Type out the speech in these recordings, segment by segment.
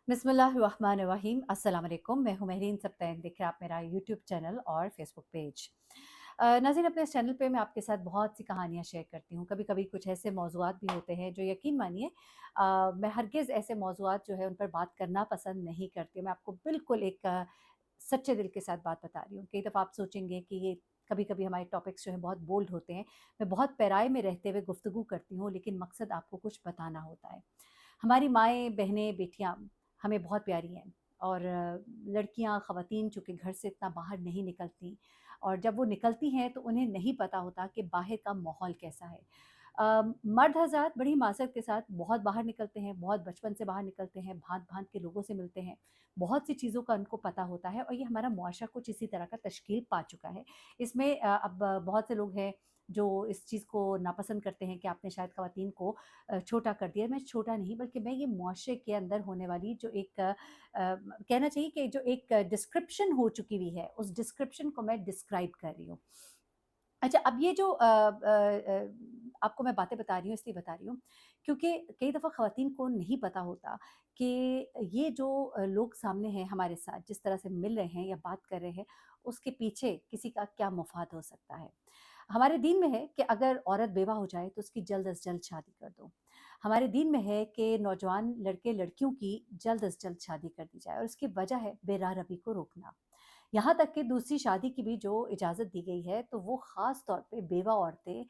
बिस्मिल्लाहिर्रहमानिर्रहीम अस्सलाम वालेकुम। मैं हूँ महरीन सबतैन, देख रहे हैं आप मेरा यूट्यूब चैनल और फेसबुक पेज। नाज़रीन, अपने इस चैनल पे मैं आपके साथ बहुत सी कहानियाँ शेयर करती हूँ। कभी-कभी कुछ ऐसे मौज़ूआत भी होते हैं जो यकीन मानिए मैं हरगिज़ ऐसे मौज़ूआत जो है उन पर बात करना पसंद नहीं करती हूँ। मैं आपको बिल्कुल एक सच्चे दिल के साथ बात बता रही हूँ। कई दफ़ा आप सोचेंगे कि ये कभी-कभी हमारे टॉपिक्स जो हैं बहुत बोल्ड होते हैं। मैं बहुत पैराए में रहते हुए गुफ्तगू करती हूँ, लेकिन मकसद आपको कुछ बताना होता है। हमारी माएँ, बहनें, बेटियाँ हमें बहुत प्यारी हैं और लड़कियाँ, ख़वातीन चूँकि घर से इतना बाहर नहीं निकलती और जब वो निकलती हैं तो उन्हें नहीं पता होता कि बाहर का माहौल कैसा है। मर्द हज़रात बड़ी माज़रत के साथ बहुत बाहर निकलते हैं, बहुत बचपन से बाहर निकलते हैं, भाँत-भाँत के लोगों से मिलते हैं, बहुत सी चीज़ों का उनको पता होता है और ये हमारा मुआशरा कुछ इसी तरह का तश्कील पा चुका है। इसमें अब बहुत से लोग हैं जो इस चीज़ को नापसंद करते हैं कि आपने शायद ख़वातीन को छोटा कर दिया। मैं छोटा नहीं बल्कि मैं ये मुआशरे के अंदर होने वाली जो एक कहना चाहिए कि जो एक डिस्क्रिप्शन हो चुकी हुई है, उस डिस्क्रिप्शन को मैं डिस्क्राइब कर रही हूँ। अच्छा, अब ये जो आपको मैं बातें बता रही हूँ इसलिए बता रही हूँ क्योंकि कई दफ़ा ख़वातीन को नहीं पता होता कि ये जो लोग सामने हैं हमारे साथ जिस तरह से मिल रहे हैं या बात कर रहे हैं, उसके पीछे किसी का क्या मफ़ाद हो सकता है। हमारे दीन में है कि अगर औरत बेवा हो जाए तो उसकी जल्द अज़ जल्द शादी कर दो। हमारे दीन में है कि नौजवान लड़के-लड़कियों की जल्द अज़ जल्द शादी कर दी जाए और उसकी वजह है बेराह-रबी को रोकना। यहाँ तक कि दूसरी शादी की भी जो इजाज़त दी गई है, तो वो ख़ास तौर पे बेवा औरतें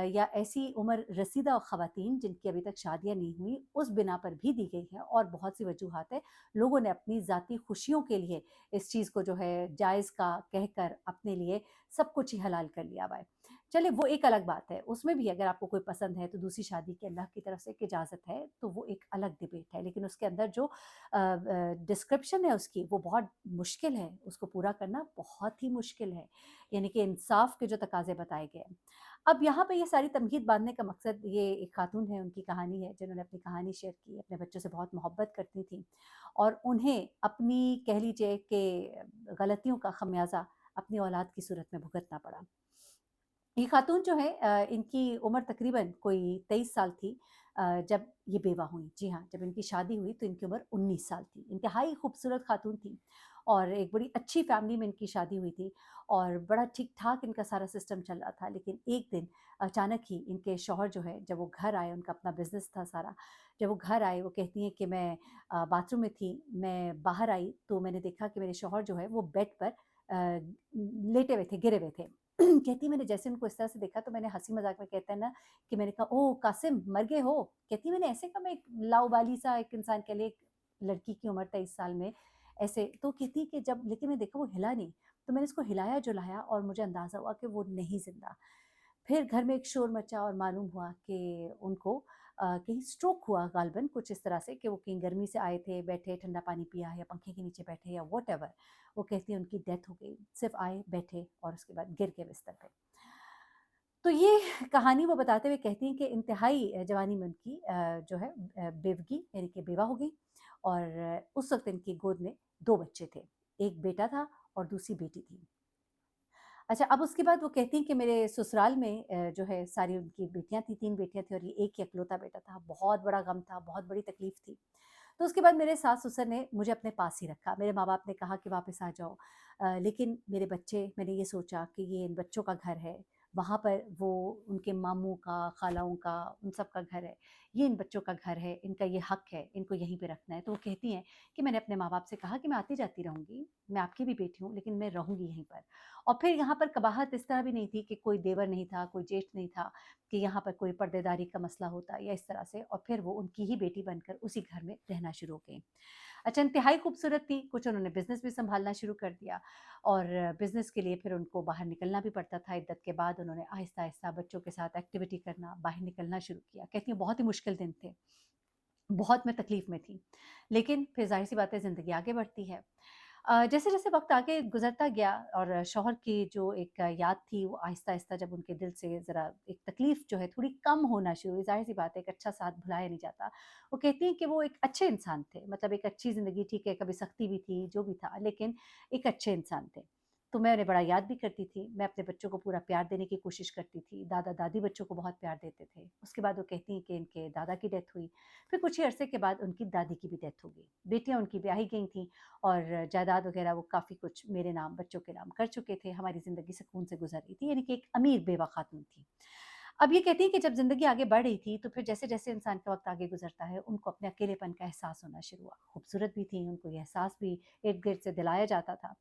या ऐसी उम्र रसीदा ख़वातीन जिनकी अभी तक शादियाँ नहीं हुई, उस बिना पर भी दी गई हैं और बहुत सी वजूहात हैं। लोगों ने अपनी ज़ाती खुशियों के लिए इस चीज़ को जो है जायज़ का कहकर अपने लिए सब कुछ ही हलाल कर लिया हुआ है। चलिए वो एक अलग बात है, उसमें भी अगर आपको कोई पसंद है तो दूसरी शादी की अल्लाह की तरफ से एक इजाज़त है, तो वो एक अलग डिबेट है। लेकिन उसके अंदर जो डिस्क्रिप्शन है उसकी वो बहुत मुश्किल है, उसको पूरा करना बहुत ही मुश्किल है, यानी कि इंसाफ़ के जो तकाज़े बताए गए हैं। अब यहाँ पे ये सारी तमहीद बाँधने का मकसद ये एक खातून है, उनकी कहानी है, जिन्होंने अपनी कहानी शेयर की, अपने बच्चों से बहुत मोहब्बत करती थीं और उन्हें अपनी कह लीजिए कि गलतियों का ख़मियाज़ा अपनी औलाद की सूरत में भुगतना पड़ा। ये खातून जो है इनकी उम्र तकरीबन कोई 23 साल थी जब ये बेवा हुई। जी हाँ, जब इनकी शादी हुई तो इनकी उम्र 19 साल थी। इंतहाई खूबसूरत खातून थी और एक बड़ी अच्छी फैमिली में इनकी शादी हुई थी और बड़ा ठीक-ठाक इनका सारा सिस्टम चल रहा था। लेकिन एक दिन अचानक ही इनके शौहर जो है जब वो घर आए, उनका अपना बिज़नेस था सारा। जब वो घर आए वो कहती हैं कि मैं बाथरूम में थी, मैं बाहर आई तो मैंने देखा कि मेरे शौहर जो है वो बेड पर लेटे हुए थे, गिरे हुए थे। कहती मैंने जैसे उनको इस तरह से देखा तो मैंने हँसी-मज़ाक में कहते हैं ना कि मैंने कहा, "ओह! कासिम मर गए हो?" कहती मैंने ऐसे कहा मैं एक लाउबाली सा एक इंसान के लिए एक लड़की की उम्र 23 साल में ऐसे तो कहती कि जब लेकिन मैंने देखा वो हिला नहीं, तो मैंने उसको हिलाया-जुलाया और मुझे अंदाज़ा हुआ कि वो नहीं ज़िंदा। फिर घर में एक शोर मचा और मालूम हुआ कि उनको कहीं स्ट्रोक हुआ गालिबन कुछ इस तरह से कि वो कहीं गर्मी से आए थे, बैठे ठंडा पानी पिया या पंखे के नीचे बैठे या व्हाटएवर। वो कहती हैं उनकी डेथ हो गई। सिर्फ़ आए, बैठे और उसके बाद गिर गए बिस्तर पे। तो ये कहानी वो बताते हुए कहती हैं कि इंतहाई जवानी में उनकी जो है बेवगी यानी कि बेवा हो गई और उस वक़्त इनकी गोद में 2 बच्चे थे। एक बेटा था और दूसरी बेटी थी। अच्छा, अब उसके बाद वो कहती हैं कि मेरे ससुराल में जो है सारी उनकी बेटियाँ थी, 3 बेटियाँ थी और ये एक ही इकलौता बेटा था। बहुत बड़ा गम था, बहुत बड़ी तकलीफ़ थी। तो उसके बाद मेरे सास-ससुर ने मुझे अपने पास ही रखा। मेरे माँ-बाप ने कहा कि वापस आ जाओ। लेकिन मेरे बच्चे मैंने ये सोचा कि ये इन बच्चों का घर है। वहाँ पर वो उनके मामू का, खालाओं का, उन सब का घर है। ये इन बच्चों का घर है, इनका ये हक है, इनको यहीं पे रखना है। तो वो कहती हैं कि मैंने अपने माँ-बाप से कहा कि मैं आती-जाती रहूँगी, मैं आपकी भी बेटी हूँ, लेकिन मैं रहूँगी यहीं पर। और फिर यहाँ पर कबाहत इस तरह भी नहीं थी कि कोई देवर नहीं था, कोई जेठ नहीं था कि यहाँ पर कोई पर्देदारी का मसला होता या इस तरह से और फिर वो उनकी ही बेटी बनकर उसी घर में रहना शुरू हो गईं। अच्छा, इंतहाई खूबसूरत थी, कुछ उन्होंने बिज़नेस भी सँभालना शुरू कर दिया और बिज़नेस के लिए फिर उनको बाहर निकलना भी पड़ता था। इद्दत के बाद उन्होंने आहिस्ता-आहिस्ता बच्चों के साथ एक्टिविटी करना, बाहर निकलना शुरू किया। कहती हैं बहुत ही मुश्किल दिन थे, बहुत मैं तकलीफ़ में थी। लेकिन फिर ज़ाहिर-सी बात है ज़िंदगी आगे बढ़ती है। जैसे-जैसे वक़्त आगे गुज़रता गया और शौहर की जो एक याद थी वो आहिस्ता-आहिस्ता जब उनके दिल से ज़रा एक तकलीफ़ जो है थोड़ी कम होना शुरू हुई, ज़ाहिर-सी बात है एक अच्छा साथ भुलाया नहीं जाता। वो कहती हैं कि वो एक अच्छे इंसान थे, मतलब एक अच्छी ज़िंदगी ठीक है, कभी सख्ती भी थी, जो भी था, लेकिन एक अच्छे इंसान थे। तो मैं उन्हें बड़ा याद भी करती थी। मैं अपने बच्चों को पूरा प्यार देने की कोशिश करती थी। दादा-दादी बच्चों को बहुत प्यार देते थे। उसके बाद वो कहती हैं कि इनके दादा की डेथ हुई। फिर कुछ ही अरसे के बाद उनकी दादी की भी डेथ हो गई। बेटियाँ उनकी ब्याही गई थीं और जायदाद वग़ैरह वो काफ़ी कुछ मेरे नाम, बच्चों के नाम कर चुके थे। हमारी ज़िंदगी सुकून से गुज़र रही थी, यानी कि एक अमीर बेवा ख़ातून थी। अब ये कहती हैं कि जब ज़िंदगी आगे बढ़ रही थी, तो फिर जैसे-जैसे इंसान का वक़्त आगे गुज़रता है, उनको अपने अकेलेपन का एहसास होना शुरू हुआ। खूबसूरत भी थीं, उनको ये एहसास भी इर्द-गिर्द से दिलाया जाता था।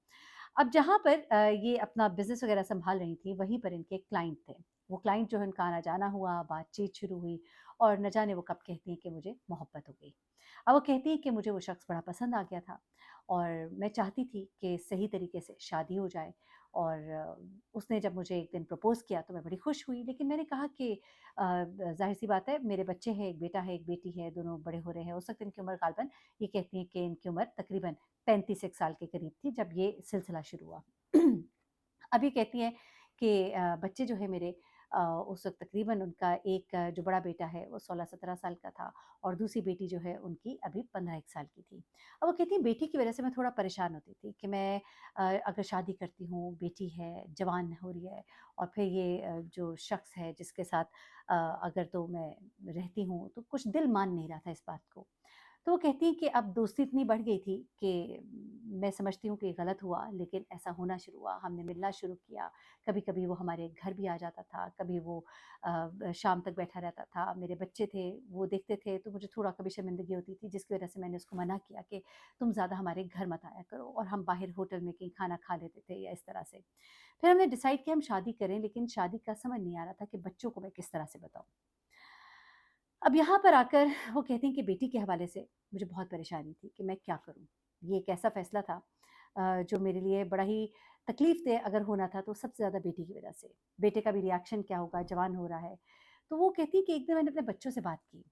अब जहाँ पर ये अपना बिज़नेस वग़ैरह सँभाल रही थीं, वहीं पर इनके एक क्लाइंट थे। वो क्लाइंट जो है उनका आना-जाना हुआ, बातचीत शुरू हुई और न जाने वो कब कहती हैं कि मुझे मोहब्बत हो गई। अब वो कहती हैं कि मुझे वो शख़्स बड़ा पसंद आ गया था और मैं चाहती थी कि सही तरीके से शादी हो जाए और उसने जब मुझे एक दिन प्रपोज़ किया तो मैं बड़ी खुश हुई। लेकिन मैंने कहा कि ज़ाहिर-सी बात है, मेरे बच्चे हैं, एक बेटा है, एक बेटी है, दोनों बड़े हो रहे हैं। उस वक़्त इनकी उम्र ग़ालिबन ये कहती हैं कि इनकी उम्र तकरीबन 35 एक साल के करीब थी जब ये सिलसिला शुरू हुआ। अब ये कहती हैं कि बच्चे जो है मेरे उस वक़्त तकरीबन उनका एक जो बड़ा बेटा है वो 16-17 साल का था और दूसरी बेटी जो है उनकी अभी 15 एक साल की थी। अब वो कहती हैं बेटी की वज़ह से मैं थोड़ा परेशान होती थी कि मैं अगर शादी करती हूँ, बेटी है, जवान हो रही है और फिर ये जो शख़्स है जिसके साथ अगर तो मैं रहती हूँ तो कुछ दिल मान नहीं रहा था इस बात को। तो वो कहती हैं कि अब दोस्ती इतनी बढ़ गई थी कि मैं समझती हूँ कि गलत हुआ, लेकिन ऐसा होना शुरू हुआ। हमने मिलना शुरू किया। कभी-कभी वो हमारे घर भी आ जाता था, कभी वो शाम तक बैठा रहता था। मेरे बच्चे थे, वो देखते थे तो मुझे थोड़ा कभी शर्मिंदगी होती थी जिसकी वज़ह से मैंने उसको मना किया कि तुम ज़्यादा हमारे घर मत आया करो और हम बाहर होटल में कहीं खाना खा लेते थे या इस तरह से। फिर हमने डिसाइड किया हम शादी करें, लेकिन शादी का समझ नहीं आ रहा था कि बच्चों को मैं किस तरह से बताऊँ। अब यहाँ पर आकर वो कहती हैं कि बेटी के हवाले से मुझे बहुत परेशानी थी कि मैं क्या करूँ? ये एक ऐसा फ़ैसला था जो मेरे लिए बड़ा ही तकलीफ़देह अगर होना था तो सबसे ज़्यादा बेटी की वज़ह से। बेटे का भी रिएक्शन क्या होगा, जवान हो रहा है। तो वो कहती है कि एक दिन मैंने अपने बच्चों से बात की।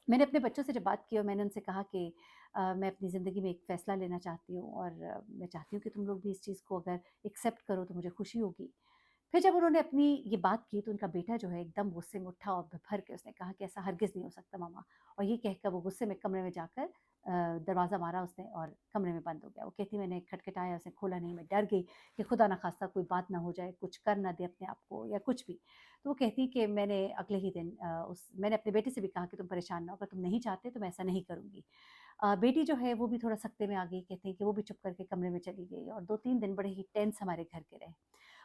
मैंने अपने बच्चों से जब बात की और मैंने उनसे कहा कि मैं अपनी ज़िंदगी में एक फ़ैसला लेना चाहती हूँ और मैं चाहती हूँ कि तुम लोग भी इस चीज़ को अगर एक्सेप्ट करो तो मुझे खुशी होगी। फिर जब उन्होंने अपनी ये बात की तो उनका बेटा जो है एकदम गुस्से में उठा और भर के उसने कहा कि ऐसा हरगिज़ नहीं हो सकता मम्मा और ये कहकर वो गुस्से में कमरे में जाकर दरवाज़ा मारा उसने और कमरे में बंद हो गया। वो कहती मैंने खटखटाया, उसने खोला नहीं, मैं डर गई कि खुदा ना ख़ास्ता कोई बात ना हो जाए, कुछ कर ना दे अपने आप को या कुछ भी। तो वो कहती कि मैंने अगले ही दिन मैंने अपने बेटे से भी कहा कि तुम परेशान ना हो, अगर तुम नहीं चाहते तो मैं ऐसा नहीं करूँगी। बेटी जो है वो भी थोड़ा सख्ते में आ गई, कहते हैं कि वो भी चुप करके कमरे में चली गई और 2-3 दिन बड़े ही टेंस हमारे घर के रहे।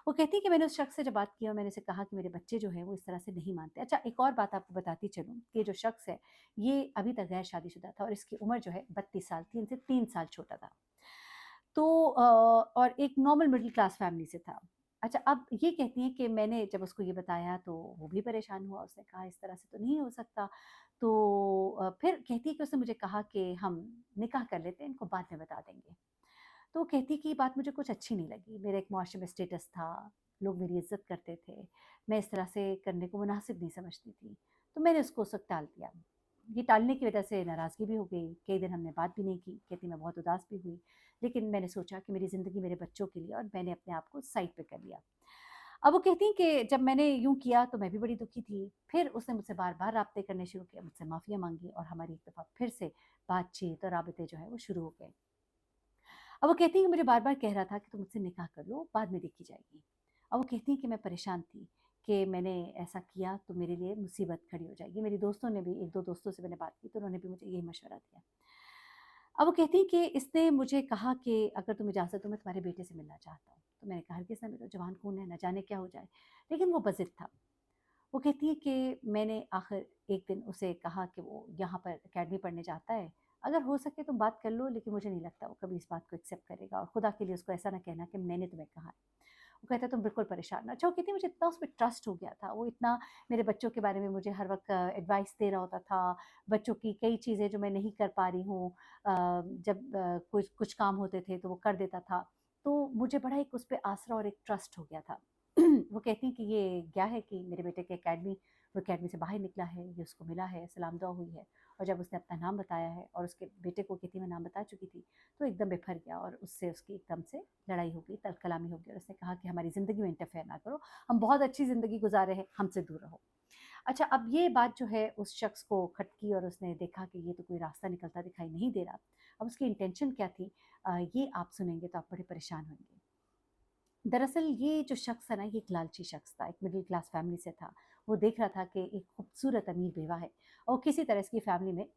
वो कहती है कि मैंने उस शख़्स से जब बात की और मैंने उसे कहा कि मेरे बच्चे जो हैं वो इस तरह से नहीं मानते। अच्छा एक और बात आपको बताती चलूँ कि ये जो शख़्स है, ये अभी तक गैर शादीशुदा था और इसकी उम्र जो है 32 साल थी, इनसे 3 साल छोटा था। तो और एक नॉर्मल मिडल क्लास फैमिली से था। अच्छा अब ये कहती हैं कि मैंने जब उसको ये बताया तो वो भी परेशान हुआ, उसने कहा इस तरह से तो नहीं हो सकता। तो फिर कहती है कि उसने मुझे कहा कि हम निकाह कर लेते हैं, इनको बाद में बता देंगे। तो वो कहती कि ये बात मुझे कुछ अच्छी नहीं लगी। मेरा एक मुआशरे में स्टेटस था, लोग मेरी इज़्ज़त करते थे। मैं इस तरह से करने को मुनासिब नहीं समझती थी। तो मैंने उसको उस वक़्त टाल दिया। ये टालने की वज़ह से नाराज़गी भी हो गई। कई दिन हमने बात भी नहीं की। कहती मैं बहुत उदास भी हुई। लेकिन मैंने सोचा कि मेरी ज़िंदगी मेरे बच्चों के लिए और मैंने अपने आप को साइड पे कर लिया। अब वो कहती हैं कि जब मैंने यूँ किया तो मैं भी बड़ी दुखी थी। फिर उसने मुझसे बार-बार राब्ते करने शुरू किए, मुझसे माफ़ियाँ माँगी और हमारी एक दफ़ा फिर से बातचीत और राब्ते जो है वो शुरू हो गए। अब वो कहती हैं कि मुझे बार-बार कह रहा था कि तुम मुझसे निकाह कर लो, बाद में देखी जाएगी। अब वो कहती हैं कि मैं परेशान थी कि मैंने ऐसा किया तो मेरे लिए मुसीबत खड़ी हो जाएगी। मेरी दोस्तों ने भी 1-2 दोस्तों से मैंने बात की तो उन्होंने भी मुझे यही मशवरा दिया। अब वो कहती हैं कि इसने मुझे कहा कि अगर तुम इजाज़त दो मैं तुम्हारे बेटे से मिलना चाहता हूँ। तो मैंने कहा हरगिज़ ना मिलो, जवान खून है, ना जाने क्या हो जाए। लेकिन वो बज़िद था। वो कहती है कि मैंने आखिर एक दिन उसे कहा कि वो यहाँ पर अकेडमी पढ़ने जाता है, अगर हो सके तो बात कर लो लेकिन मुझे नहीं लगता वो कभी इस बात को एक्सेप्ट करेगा और खुदा के लिए उसको ऐसा ना कहना कि मैंने तुम्हें कहा है। वो कहता है तुम बिल्कुल परेशान ना अच्छा वो कहती है मुझे इतना उस पे ट्रस्ट हो गया था, वो इतना मेरे बच्चों के बारे में मुझे हर वक़्त एडवाइस दे रहा होता था, बच्चों की कई चीज़ें जो मैं नहीं कर पा रही हूँ जब कुछ कुछ काम होते थे तो वो कर देता था। तो मुझे बड़ा एक उस पे आसरा और एक ट्रस्ट हो गया था। वो कहती हैं कि ये क्या है कि मेरे बेटे की अकेडमी वो अकेडमी से बाहर निकला है, ये उसको मिला है, सलाम दुआ हुई है और जब उसने अपना नाम बताया है और उसके बेटे को कहती मैं नाम बता चुकी थी, तो एकदम बेफर गया और उससे उसकी एकदम से लड़ाई हो गई, तलकलामी हो गई और उसने कहा कि हमारी ज़िंदगी में इंटरफेयर ना करो, हम बहुत अच्छी ज़िंदगी गुज़ार रहे हैं, हमसे दूर रहो। अच्छा अब ये बात जो है उस शख़्स को खटकी और उसने देखा कि ये तो कोई रास्ता निकलता दिखाई नहीं दे रहा। अब उसकी इंटेंशन क्या थी ये आप सुनेंगे तो आप बड़े परेशान होंगे। दरअसल ये जो शख्स था ना, ये एक लालची शख्स था, एक मिडिल क्लास फैमिली से था। वो देख रहा था कि एक खूबसूरत अमीर बेवा है और किसी तरह इसकी फैमिली में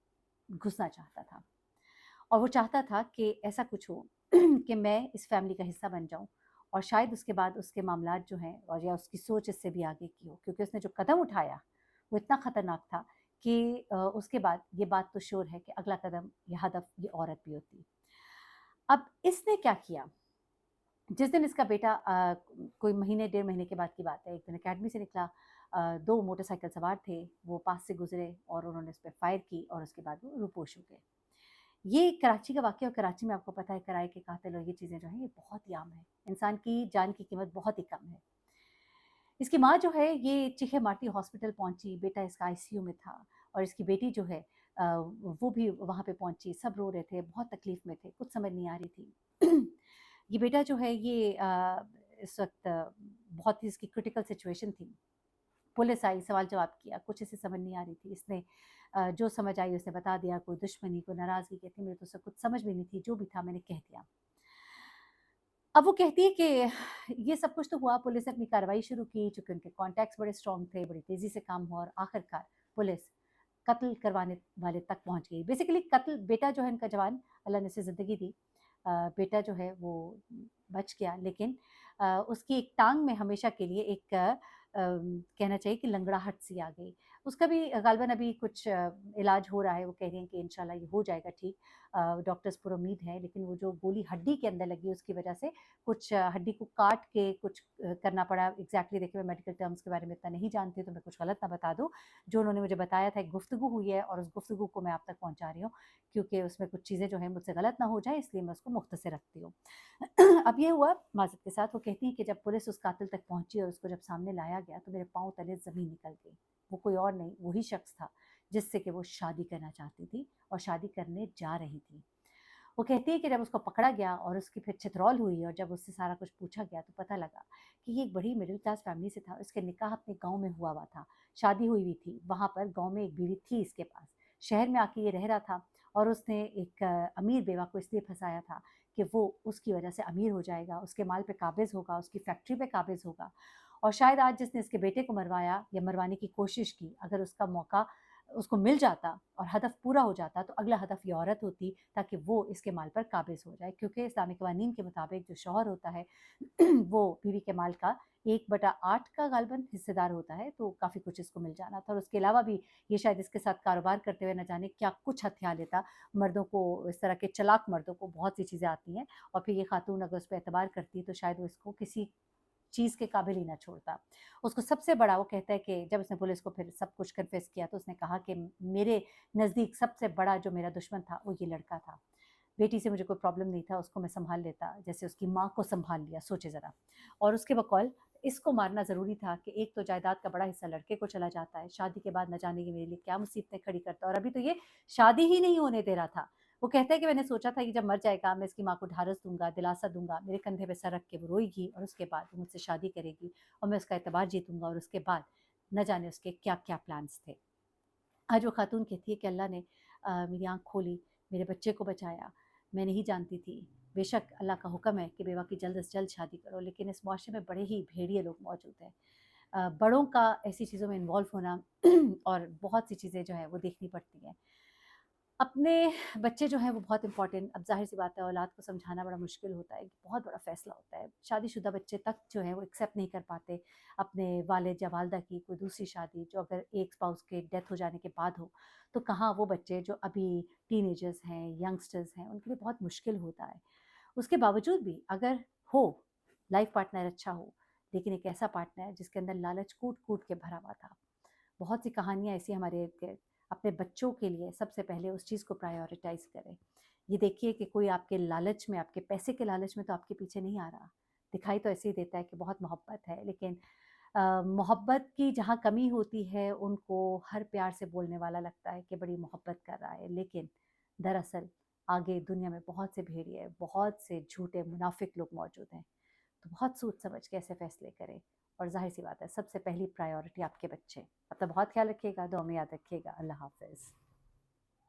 घुसना चाहता था। और वो चाहता था कि ऐसा कुछ हो कि मैं इस फैमिली का हिस्सा बन जाऊँ और शायद उसके बाद उसके मामलात जो हैं और या उसकी सोच इससे भी आगे की हो, क्योंकि उसने जो कदम उठाया, वो इतना खतरनाक था कि उसके बाद ये बात तो श्योर है कि अगला कदम या हदफ ये औरत भी होती। अब इसने क्या किया, जिस दिन इसका बेटा कोई महीने डेढ़ महीने के बाद की बात है, एक दिन अकेडमी से निकला, 2 मोटरसाइकिल सवार थे, वो पास से गुज़रे और उन्होंने उस पे फायर की और उसके बाद वो रूपोश हो गए। ये कराची का वाक़या, और कराची में आपको पता है किराए के कातिल और ये चीज़ें जो हैं ये बहुत ही आम है। इंसान की जान की कीमत बहुत ही कम है। इसकी माँ जो है ये चीखे-मारती हॉस्पिटल पहुँची, बेटा इसका आईसीयू में था और इसकी बेटी जो है वो भी वहाँ पे पहुँची, सब रो रहे थे, बहुत तकलीफ़ में थे, कुछ समझ नहीं आ रही थी। ये बेटा जो है ये इस वक़्त बहुत ही इसकी क्रिटिकल सिचुएशन थी। पुलिस आई, सवाल-जवाब किया, कुछ इसे समझ नहीं आ रही थी। इसने जो समझ आई उसने बता दिया, कोई दुश्मनी, कोई नाराज़गी कहती मेरे तो सब कुछ समझ में नहीं थी, जो भी था मैंने कह दिया। अब वो कहती है कि ये सब कुछ तो हुआ, पुलिस ने अपनी कार्रवाई शुरू की, चूँकि उनके कॉन्टैक्ट्स बड़े स्ट्रॉन्ग थे, बड़ी तेज़ी से काम हुआ और आखिरकार पुलिस कत्ल करवाने वाले तक पहुँच गई। बेसिकली कत्ल, बेटा जो है इनका जवान, अल्लाह ने उसे ज़िंदगी दी। बेटा जो है वो बच गया, लेकिन उसकी एक टाँग में हमेशा के लिए एक कहना चाहिए कि लंगड़ाहट सी आ गई। उसका भी ग़ालिबन अभी कुछ इलाज हो रहा है, वो कह रही हैं कि इंशाल्लाह ये हो जाएगा ठीक। डॉक्टर्स पर उम्मीद है, लेकिन वो जो गोली हड्डी के अंदर लगी उसकी वजह से कुछ हड्डी को काट के कुछ करना पड़ा। एग्ज़ैक्टली देखिए मैं मेडिकल टर्म्स के बारे में इतना नहीं जानती, तो मैं कुछ गलत ना बता दूँ। जो उन्होंने मुझे बताया था, एक गुफ्तगू हुई है और उस गुफ्तगू को मैं आप तक पहुँचा रही हूँ, क्योंकि उसमें कुछ चीज़ें जो हैं मुझसे गलत ना हो जाए, इसलिए मैं उसको मुख्तसर रखती हूँ। अब ये हुआ माज़रत के साथ, वो कहती हैं कि जब पुलिस उस कातिल तक पहुँची और उसको जब सामने लाया गया, तो मेरे पाँव तले ज़मीन निकल गई। वो कोई और नहीं, वही शख्स था जिससे कि वो शादी करना चाहती थी और शादी करने जा रही थी। वो कहती है कि जब उसको पकड़ा गया और उसकी फिर छितरौल हुई और जब उससे सारा कुछ पूछा गया, तो पता लगा कि ये एक बड़ी मिडिल क्लास फैमिली से था। इसके निकाह अपने गाँव में हुआ था, शादी हुई हुई थी। वहाँ पर गाँव में एक बीवी थी इसके पास। शहर में आके ये रह रहा था और उसने एक अमीर बेवा को इसलिए फँसाया था कि वो उसकी वजह से अमीर हो जाएगा, उसके माल पे काबिज़ होगा, उसकी फैक्ट्री पे काबिज़ होगा। और शायद आज जिसने इसके बेटे को मरवाया या मरवाने की कोशिश की, अगर उसका मौका उसको मिल जाता और हदफ पूरा हो जाता, तो अगला हदफ ये औरत होती, ताकि वो इसके माल पर काबिज़ हो जाए। क्योंकि इस्लामिक कवानीन के मुताबिक जो शौहर होता है वो बीवी के माल का 1/8 का ग़ालिबन हिस्सेदार होता है, तो काफ़ी कुछ इसको मिल जाना था और उसके अलावा भी ये शायद इसके साथ कारोबार करते हुए न जाने क्या कुछ हथिया लेता। मर्दों को, इस तरह के चालाक मर्दों को बहुत सी चीज़ें आती हैं और फिर ये खातून अगर उस पे एतबार करती है, तो शायद वो इसको किसी चीज़ के काबिल ही ना छोड़ता। उसको सबसे बड़ा, वो कहता है कि जब उसने पुलिस को फिर सब कुछ कन्फेस किया, तो उसने कहा कि मेरे नज़दीक सबसे बड़ा जो मेरा दुश्मन था, वो ये लड़का था। बेटी से मुझे कोई प्रॉब्लम नहीं था, उसको मैं सँभाल लेता, जैसे उसकी माँ को सँभाल लिया, सोचिए ज़रा। और उसके बकौल इसको मारना ज़रूरी था कि एक तो जायदाद का बड़ा हिस्सा लड़के को चला जाता है, शादी के बाद न जाने ये मेरे लिए क्या मुसीबतें खड़ी करता है, और अभी तो ये शादी ही नहीं होने दे रहा था। वो कहता है कि मैंने सोचा था कि जब मर जाएगा, मैं इसकी माँ को ढारस दूँगा, दिलासा दूँगा, मेरे कंधे पे सर रख के वो रोएगी और उसके बाद वो मुझसे शादी करेगी और मैं उसका एतबार जीतूँगा और उसके बाद न जाने उसके क्या-क्या प्लान्स थे। आज वो खातून कहती है कि अल्लाह ने मेरी आँख खोली, मेरे बच्चे को बचाया। मैं नहीं जानती थी। बेशक अल्लाह का हुक्म है कि बेवा की जल्द से जल्द शादी करो, लेकिन इस मुआशरे में बड़े ही भेड़िए लोग मौजूद हैं। बड़ों का ऐसी चीज़ों में इन्वॉल्व होना और बहुत सी चीज़ें जो हैं वो देखनी पड़ती हैं। अपने बच्चे जो हैं वो बहुत इम्पोर्टेंट, अब ज़ाहिर-सी बात है औलाद को समझाना बड़ा मुश्किल होता है, बहुत बड़ा फ़ैसला होता है। शादीशुदा बच्चे तक जो हैं वो एक्सेप्ट नहीं कर पाते अपने वालिद या वालिदा की कोई दूसरी शादी, जो अगर एक स्पाउस के डेथ हो जाने के बाद हो, तो कहाँ वो बच्चे जो अभी टीनेजर्स हैं, यंगस्टर्स हैं, उनके लिए बहुत मुश्किल होता है। उसके बावजूद भी अगर हो, लाइफ़ पार्टनर अच्छा हो, लेकिन एक ऐसा पार्टनर जिसके अंदर लालच कूट-कूट के भरा हुआ था। बहुत सी कहानियाँ ऐसी हमारे इर्द-गिर्द। अपने बच्चों के लिए सबसे पहले उस चीज़ को प्रायोरिटाइज़ करें। ये देखिए कि कोई आपके लालच में, आपके पैसे के लालच में तो आपके पीछे नहीं आ रहा। दिखाई तो ऐसे ही देता है कि बहुत मोहब्बत है, लेकिन मोहब्बत की जहाँ कमी होती है, उनको हर प्यार से बोलने वाला लगता है कि बड़ी मोहब्बत कर रहा है, लेकिन दरअसल आगे दुनिया में बहुत से भेड़िए, बहुत से झूठे मुनाफ़िक लोग मौजूद हैं। तो बहुत सोच समझ के ऐसे फ़ैसले करें और ज़ाहिर-सी बात है सबसे पहली प्रायोरिटी आपके बच्चे। अपना बहुत ख़्याल रखिएगा, दुआ में याद रखिएगा। अल्लाह हाफ़िज़।